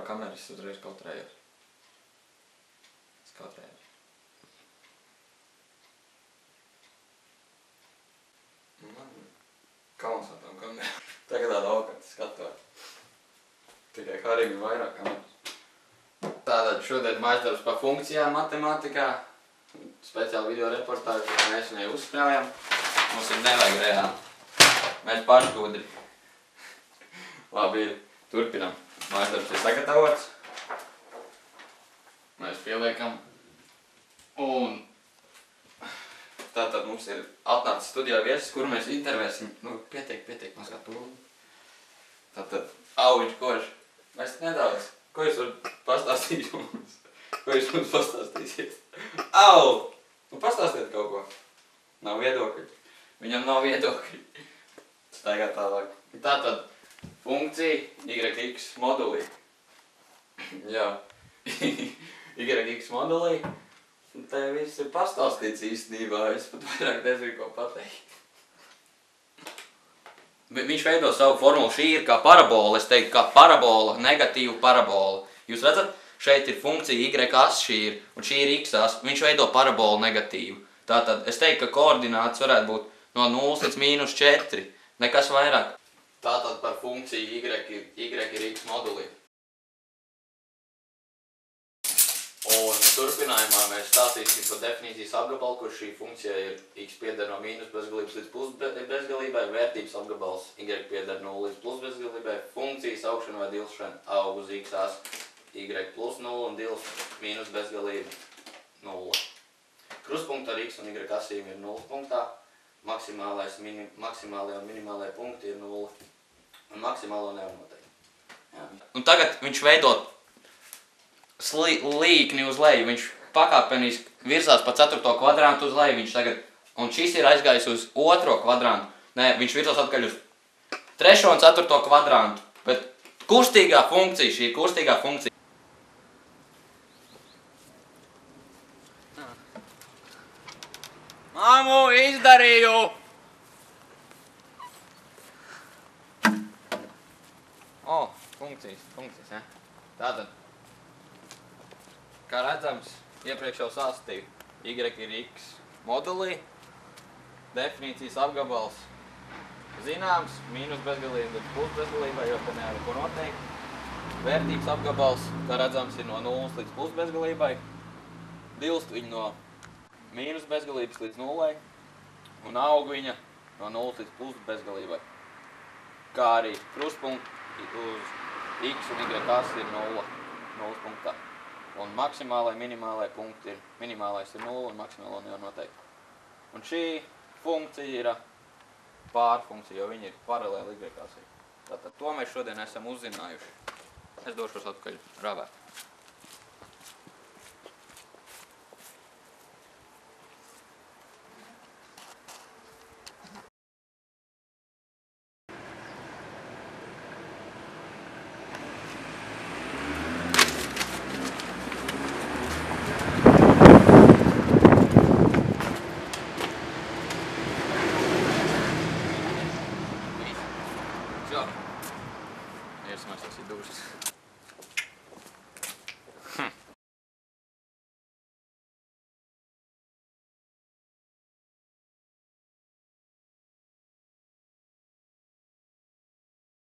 kameras uzreiz kautrējos. Es kautrējos. Man kauns ar tām kamerām. Tagad tāda augsts skatot. Tikai Harim ir vairāk kameras. Tātad šodien mājasdarbs par funkcijām matemātikā. Speciāli video reportāžu, ko mēs viņai uzsprājām. Mums ir nevajag reāli. Mēs pašgudri. Labi, turpinam. Mājasdarbs ir sagatavots. Mēs pieliekam. Un tātad mums ir atnācis studijā viesis, kuru mēs intervēsim. Nu, pietiek mazgāt tūli. Tātad, Auviņš Koš, mēs nedaudz. Ko jūs varat pastāstīt mums? Ko jūs mums pastāstīsiet? Au! Nu pastāstiet kaut ko. Nav viedokļi. Viņam nav viedokļi. Staigā tālāk. Tātad funkcija YX modulī. Jā. YX modulī. Te viss ir pastāstīts īstenībā. Es pat vairāk nezinu, ko pateikt. Viņš veido savu formulu. Šī ir kā parabola. Es teiktu, kā parabola, negatīva parabola. Jūs redzat? Šeit ir funkcija Y as šī ir, un šī ir X as. Viņš veido parabolu negatīvu. Tātad es teiktu, ka koordināts varētu būt no 0 līdz -4. Nekas vairāk. Tātad par funkciju Y ir X modulī. Un turpinājumā mēs stāstīsim par definīcijas apgabalu, kur šī funkcija ir X pieder no mīnus bezgalības līdz plus bezgalībai, vērtības apgabals Y pieder 0 līdz plus bezgalībai, funkcijas augšana vai dilšana aug uz X as. Y plus 0 un dils mīnus bezgalība 0. Krustpunkti ar X un Y asīm ir 0 punktā. Maksimālie un minimālie punkti ir 0. Un maksimālo nevar noteikt. Un tagad viņš veido līkni uz leju. Viņš pakāpeniski virzās pa 4. kvadrantu uz leju. Viņš tagad, un šis ir aizgājis uz 2. kvadrantu. Nē, viņš virzās atkaļ uz 3. un 4. kvadrantu. Bet kustīgā funkcija, šī ir kustīgā funkcija. Māmu, izdarīju! O, funkcijas, ja? Tātad, kā redzams, iepriekš jau sāstīju, Y ir X modulī, definīcijas apgabals zināms, mīnus bezgalība līdz plus bezgalībai, jo te nevar ko noteikt. Vērtības apgabals, kā redzams, ir no 0 līdz plus bezgalībai, dilst viņa no mīnus bezgalības līdz 0, un aug viņa no 0 līdz plus bezgalībai. Kā arī krustpunkti uz X un Y as ir 0 punktā. Un maksimālai, minimālai punkti ir, minimālais ir 0 un maksimālo nevar noteikt. Un šī funkcija ir pārfunkcija, jo viņa ir paralēli Y asī. Tātad to mēs šodien esam uzzinājuši. Es došos atpakaļ ravēt. Все. Iesim aiztaisīt dušas.